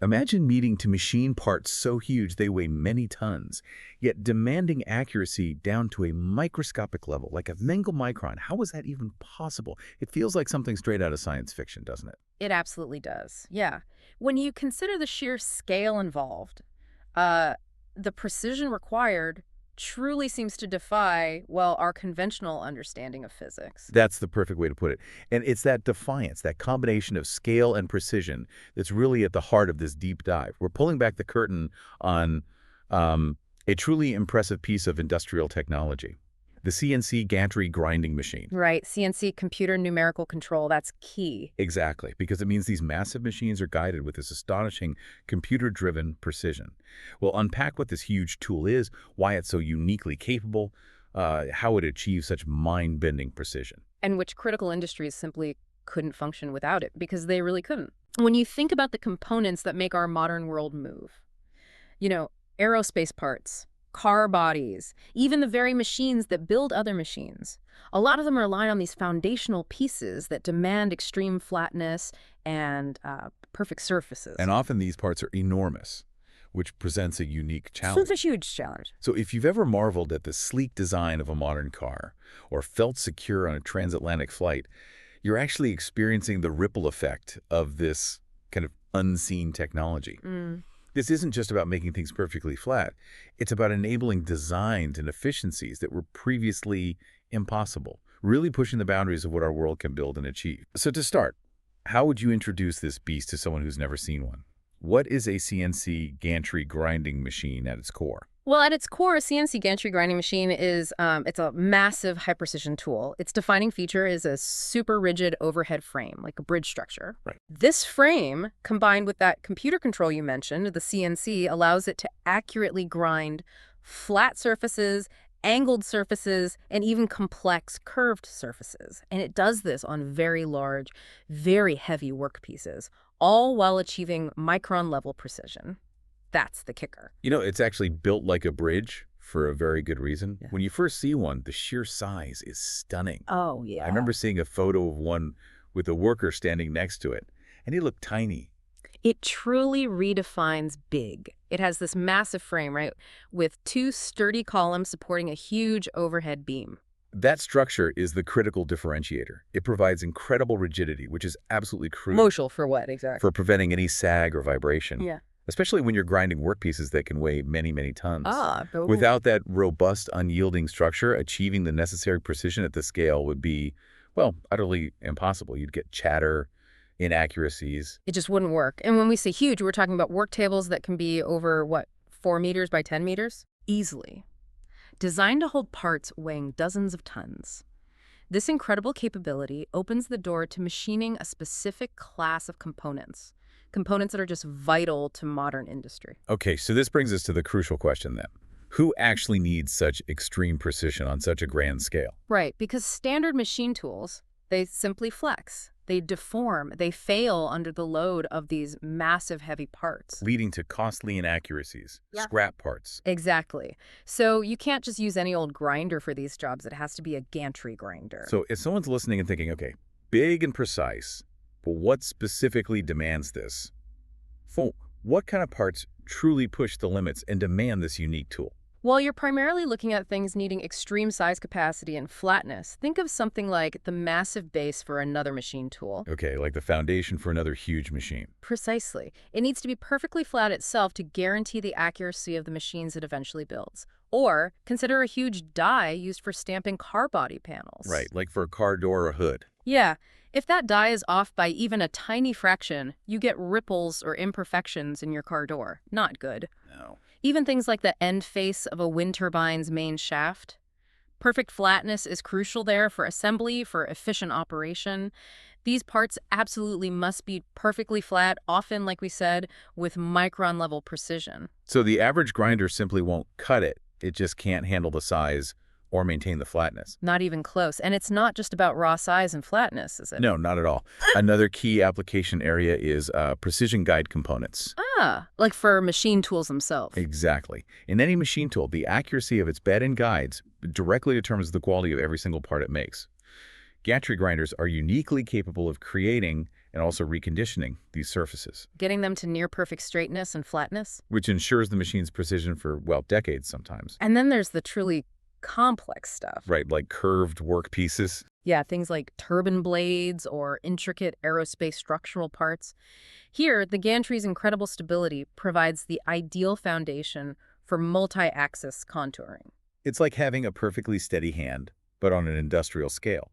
Imagine needing to machine parts so huge they weigh many tons, yet demanding accuracy down to a microscopic level, like a micron. How is that even possible? It feels like something straight out of science fiction, doesn't it? It absolutely does. Yeah. When you consider the sheer scale involved, uh, the precision required truly seems to defy, well, our conventional understanding of physics. That's the perfect way to put it. And it's that defiance, that combination of scale and precision that's really at the heart of this deep dive. We're pulling back the curtain on a truly impressive piece of industrial technology, the CNC Gantry Grinding Machine. Right. CNC computer numerical control, that's key. Exactly, because it means these massive machines are guided with this astonishing computer-driven precision. We'll unpack what this huge tool is, why it's so uniquely capable, how it achieves such mind-bending precision. And which critical industries simply couldn't function without it, because they really couldn't. When you think about the components that make our modern world move, you know, aerospace parts, car bodies, even the very machines that build other machines. A lot of them rely on these foundational pieces that demand extreme flatness and perfect surfaces. And often these parts are enormous, which presents a unique challenge. It's a huge challenge. So if you've ever marveled at the sleek design of a modern car or felt secure on a transatlantic flight, you're actually experiencing the ripple effect of this kind of unseen technology. This isn't just about making things perfectly flat. It's about enabling designs and efficiencies that were previously impossible, really pushing the boundaries of what our world can build and achieve. So to start, how would you introduce this beast to someone who's never seen one? What is a CNC gantry grinding machine at its core? Well, at its core, a CNC gantry grinding machine is it's a massive high-precision tool. Its defining feature is a super rigid overhead frame, like a bridge structure. Right. This frame, combined with that computer control you mentioned, the CNC, allows it to accurately grind flat surfaces, angled surfaces, and even complex curved surfaces. And it does this on very large, very heavy workpieces, all while achieving micron-level precision. That's the kicker. You know, it's actually built like a bridge for a very good reason. Yeah. When you first see one, the sheer size is stunning. Oh, yeah. I remember seeing a photo of one with a worker standing next to it, and he looked tiny. It truly redefines big. It has this massive frame, right, with two sturdy columns supporting a huge overhead beam. That structure is the critical differentiator. It provides incredible rigidity, which is absolutely crucial Motional for what, exactly? for preventing any sag or vibration. Yeah. Especially when you're grinding workpieces that can weigh many, many tons. But Without that robust, unyielding structure, achieving the necessary precision at the scale would be, well, utterly impossible. You'd get chatter, inaccuracies. it just wouldn't work. And when we say huge, we're talking about work tables that can be over, what, 4 meters by 10 meters? Easily. Designed to hold parts weighing dozens of tons. This incredible capability opens the door to machining a specific class of components that are just vital to modern industry. Okay, so this brings us to the crucial question then. Who actually needs such extreme precision on such a grand scale? Right, because standard machine tools, they simply flex. They deform. They fail under the load of these massive, heavy parts. Leading to costly inaccuracies, Yeah. scrap parts. Exactly. So you can't just use any old grinder for these jobs. It has to be a gantry grinder. So if someone's listening and thinking, okay, big and precise, but what specifically demands this? So what kind of parts truly push the limits and demand this unique tool? While you're primarily looking at things needing extreme size capacity and flatness, think of something like the massive base for another machine tool. Okay, like the foundation for another huge machine. Precisely. It needs to be perfectly flat itself to guarantee the accuracy of the machines it eventually builds. Or consider a huge die used for stamping car body panels. Right, like for a car door or hood. Yeah. If that die is off by even a tiny fraction, you get ripples or imperfections in your car door. Not good. No. Even things like the end face of a wind turbine's main shaft. Perfect flatness is crucial there for assembly, for efficient operation. These parts absolutely must be perfectly flat, often, like we said, with micron-level precision. So the average grinder simply won't cut it. It just can't handle the size or maintain the flatness. Not even close. And it's not just about raw size and flatness, is it? No, not at all. Another key application area is precision guide components. Like for machine tools themselves. Exactly. In any machine tool, the accuracy of its bed and guides directly determines the quality of every single part it makes. Gantry grinders are uniquely capable of creating and also reconditioning these surfaces, Getting them to near-perfect straightness and flatness. which ensures the machine's precision for, well, decades sometimes. And then there's the truly complex stuff. Right, like curved workpieces. Yeah, things like turbine blades or intricate aerospace structural parts. Here, the gantry's incredible stability provides the ideal foundation for multi-axis contouring. It's like having a perfectly steady hand, but on an industrial scale,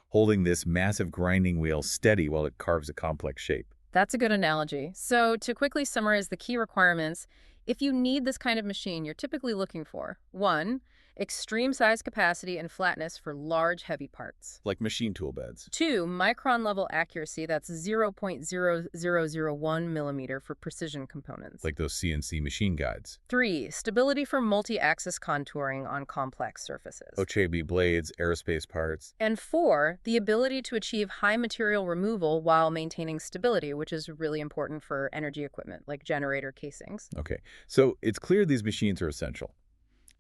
holding this massive grinding wheel steady while it carves a complex shape. That's a good analogy. So to quickly summarize the key requirements, if you need this kind of machine, you're typically looking for 1. Extreme size capacity and flatness for large, heavy parts. Like machine tool beds. 2. Micron-level accuracy, that's 0.0001 millimeter for precision components. Like those CNC machine guides. 3. Stability for multi-axis contouring on complex surfaces. OCHB blades, aerospace parts. And 4. The ability to achieve high material removal while maintaining stability, which is really important for energy equipment, like generator casings. Okay, so it's clear these machines are essential.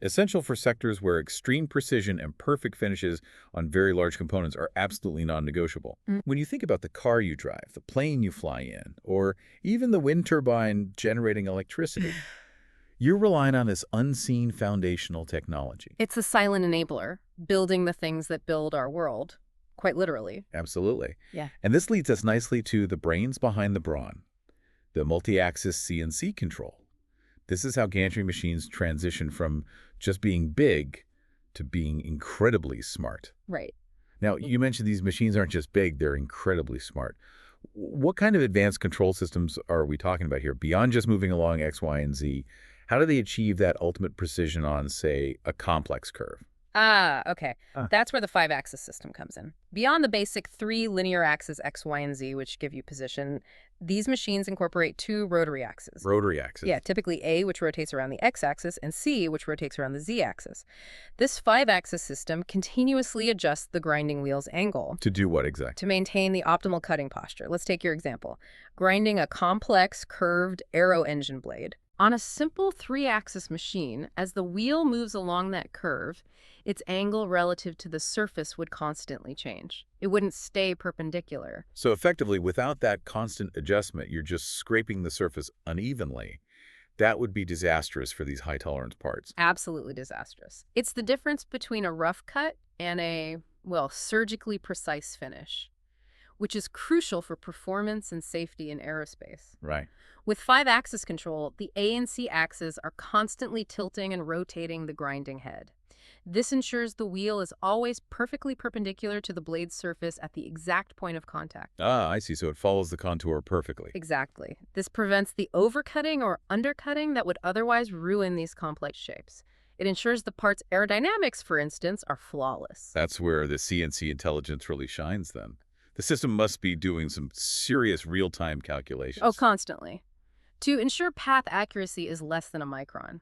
Essential for sectors where extreme precision and perfect finishes on very large components are absolutely non-negotiable. When you think about the car you drive, the plane you fly in, or even the wind turbine generating electricity, you're relying on this unseen foundational technology. It's a silent enabler, building the things that build our world, quite literally. Absolutely. Yeah. And this leads us nicely to the brains behind the brawn, the multi-axis CNC control. This is how gantry machines transition from just being big to being incredibly smart. Right. Now, you mentioned these machines aren't just big, they're incredibly smart. What kind of advanced control systems are we talking about here? Beyond just moving along X, Y, and Z, how do they achieve that ultimate precision on, say, a complex curve? Okay. That's where the 5-axis system comes in. Beyond the basic 3 linear axes X, Y, and Z, which give you position, these machines incorporate 2 rotary axes. Rotary axis. Yeah, typically A, which rotates around the X-axis, and C, which rotates around the Z-axis. This 5-axis system continuously adjusts the grinding wheel's angle. To do what exactly? To maintain the optimal cutting posture. Let's take your example. Grinding a complex, curved aero engine blade. On a simple 3-axis machine, as the wheel moves along that curve, its angle relative to the surface would constantly change. It wouldn't stay perpendicular. So effectively, without that constant adjustment, you're just scraping the surface unevenly. That would be disastrous for these high-tolerance parts. Absolutely disastrous. It's the difference between a rough cut and a, well, surgically precise finish, which is crucial for performance and safety in aerospace. Right. With 5-axis control, the A and C axes are constantly tilting and rotating the grinding head. This ensures the wheel is always perfectly perpendicular to the blade's surface at the exact point of contact. Ah, I see. So it follows the contour perfectly. Exactly. This prevents the overcutting or undercutting that would otherwise ruin these complex shapes. It ensures the part's aerodynamics, for instance, are flawless. That's where the CNC intelligence really shines then. The system must be doing some serious real-time calculations. Oh, constantly. To ensure path accuracy is less than a micron,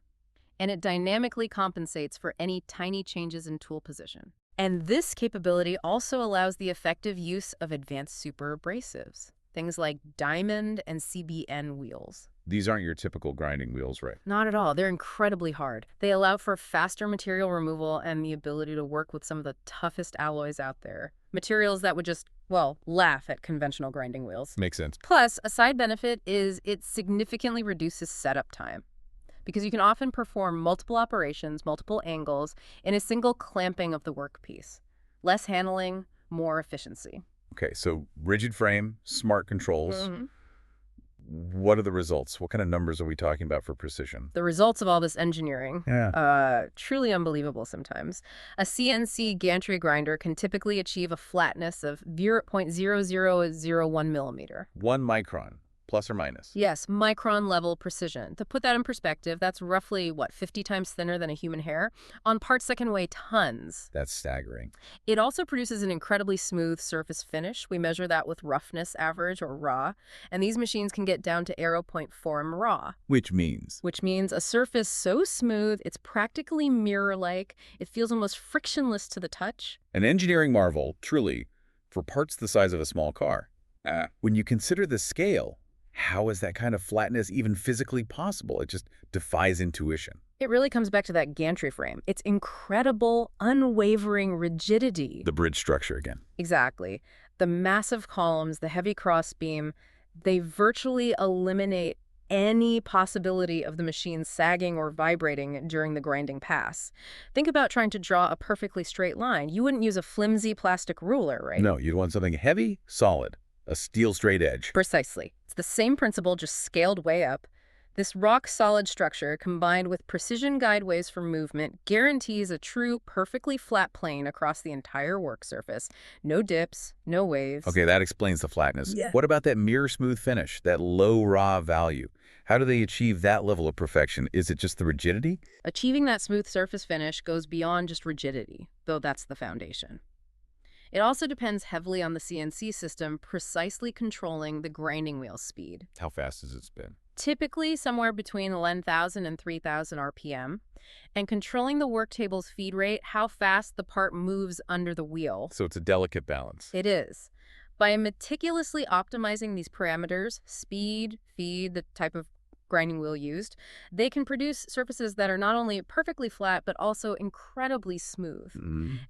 and it dynamically compensates for any tiny changes in tool position. And this capability also allows the effective use of advanced super abrasives, things like diamond and CBN wheels. These aren't your typical grinding wheels, right? Not at all. They're incredibly hard. They allow for faster material removal and the ability to work with some of the toughest alloys out there. Materials that would just, well, laugh at conventional grinding wheels. Makes sense. Plus, a side benefit is it significantly reduces setup time, because you can often perform multiple operations, multiple angles, in a single clamping of the workpiece. Less handling, more efficiency. Okay, so rigid frame, smart controls. What are the results? What kind of numbers are we talking about for precision? The results of all this engineering, Yeah. truly unbelievable sometimes. A CNC gantry grinder can typically achieve a flatness of 0.0001 millimeter. 1 micron, plus or minus. Yes, micron-level precision. To put that in perspective, that's roughly, 50 times thinner than a human hair, on parts that can weigh tons. That's staggering. It also produces an incredibly smooth surface finish. We measure that with roughness average, or raw, and these machines can get down to 0.4 raw. Which means? Which means a surface so smooth, it's practically mirror-like. It feels almost frictionless to the touch. An engineering marvel, truly, for parts the size of a small car. When you consider the scale, how is that kind of flatness even physically possible? It just defies intuition. It really comes back to that gantry frame. It's incredible, unwavering rigidity. The bridge structure again. Exactly. The massive columns, the heavy crossbeam, they virtually eliminate any possibility of the machine sagging or vibrating during the grinding pass. Think about trying to draw a perfectly straight line. You wouldn't use a flimsy plastic ruler, right? No, you'd want something heavy, solid, a steel straight edge. Precisely. It's the same principle, just scaled way up. This rock-solid structure, combined with precision guideways for movement, guarantees a true, perfectly flat plane across the entire work surface. No dips, no waves. Okay, that explains the flatness. Yeah. What about that mirror smooth finish, that low raw value? How do they achieve that level of perfection? Is it just the rigidity? Achieving that smooth surface finish goes beyond just rigidity, though that's the foundation. It also depends heavily on the CNC system precisely controlling the grinding wheel speed. How fast does it spin? Typically somewhere between 11,000 and 3,000 RPM, and controlling the work table's feed rate, how fast the part moves under the wheel. So it's a delicate balance. It is. By meticulously optimizing these parameters, speed, feed, the type of grinding wheel used, they can produce surfaces that are not only perfectly flat, but also incredibly smooth.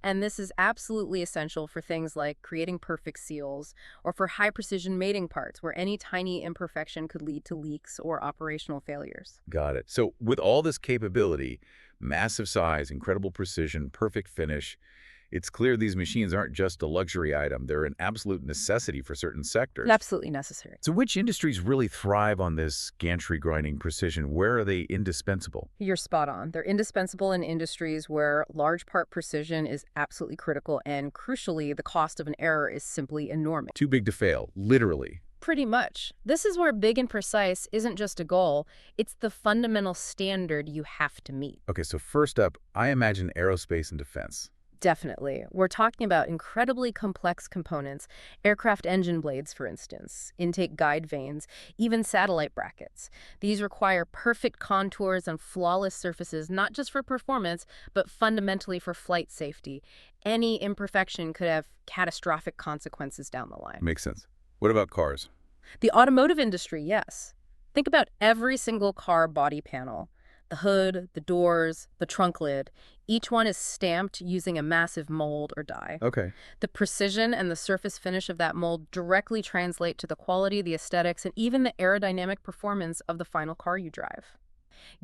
And this is absolutely essential for things like creating perfect seals or for high-precision mating parts where any tiny imperfection could lead to leaks or operational failures. Got it. So with all this capability, massive size, incredible precision, perfect finish, it's clear these machines aren't just a luxury item. They're an absolute necessity for certain sectors. Absolutely necessary. So which industries really thrive on this gantry grinding precision? Where are they indispensable? You're spot on. They're indispensable in industries where large part precision is absolutely critical, and crucially, the cost of an error is simply enormous. Too big to fail, literally. Pretty much. This is where big and precise isn't just a goal, it's the fundamental standard you have to meet. Okay, so first up, I imagine aerospace and defense. Definitely. We're talking about incredibly complex components, aircraft engine blades, for instance, intake guide vanes, even satellite brackets. These require perfect contours and flawless surfaces, not just for performance, but fundamentally for flight safety. Any imperfection could have catastrophic consequences down the line. Makes sense. What about cars? The automotive industry, yes. Think about every single car body panel. The hood, the doors, the trunk lid. Each one is stamped using a massive mold or die. Okay. The precision and the surface finish of that mold directly translate to the quality, the aesthetics, and even the aerodynamic performance of the final car you drive.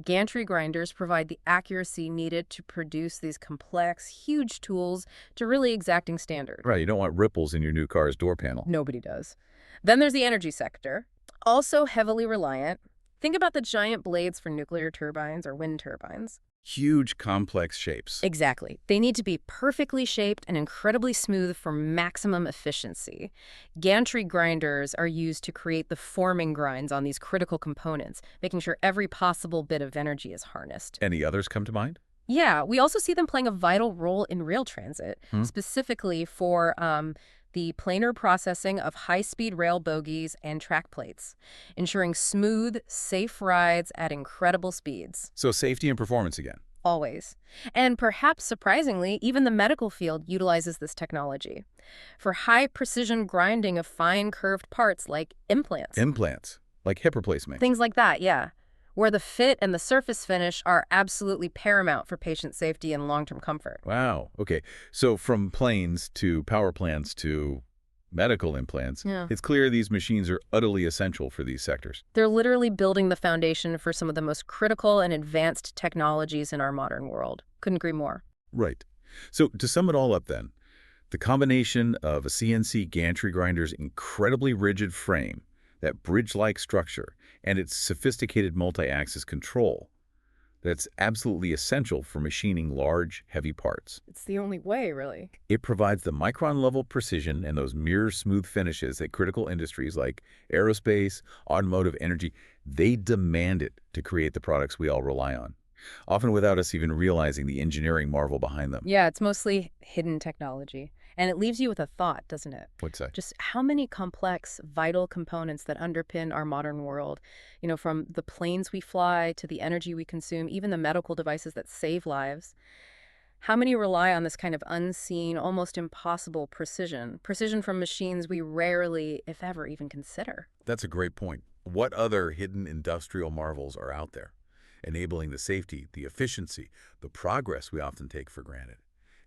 Gantry grinders provide the accuracy needed to produce these complex, huge tools to really exacting standards. Right, you don't want ripples in your new car's door panel. Nobody does. Then there's the energy sector, also heavily reliant. Think about the giant blades for nuclear turbines or wind turbines. Huge, complex shapes. Exactly. They need to be perfectly shaped and incredibly smooth for maximum efficiency. Gantry grinders are used to create the forming grinds on these critical components, making sure every possible bit of energy is harnessed. Any others come to mind? Yeah, we also see them playing a vital role in rail transit, specifically for the planar processing of high-speed rail bogies and track plates, ensuring smooth, safe rides at incredible speeds. So safety and performance again. Always. And perhaps surprisingly, even the medical field utilizes this technology for high-precision grinding of fine curved parts like implants. Implants, like hip replacement. Things like that, yeah, where the fit and the surface finish are absolutely paramount for patient safety and long-term comfort. Wow. Okay. So from planes to power plants to medical implants, it's clear these machines are utterly essential for these sectors. They're literally building the foundation for some of the most critical and advanced technologies in our modern world. Couldn't agree more. Right. So to sum it all up then, the combination of a CNC gantry grinder's incredibly rigid frame, that bridge-like structure, and its sophisticated multi-axis control, that's absolutely essential for machining large, heavy parts. It's the only way, really. It provides the micron-level precision and those mirror-smooth finishes that critical industries like aerospace, automotive, energy, they demand it to create the products we all rely on, often without us even realizing the engineering marvel behind them. Yeah, it's mostly hidden technology. And it leaves you with a thought, doesn't it? What's that? Just how many complex, vital components that underpin our modern world. You know, from the planes we fly to the energy we consume, even the medical devices that save lives. How many rely on this kind of unseen, almost impossible precision? Precision from machines we rarely, if ever, even consider. That's a great point. What other hidden industrial marvels are out there, enabling the safety, the efficiency, the progress we often take for granted?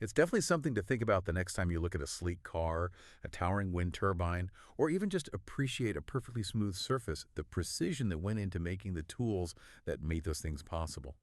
It's definitely something to think about the next time you look at a sleek car, a towering wind turbine, or even just appreciate a perfectly smooth surface, the precision that went into making the tools that made those things possible.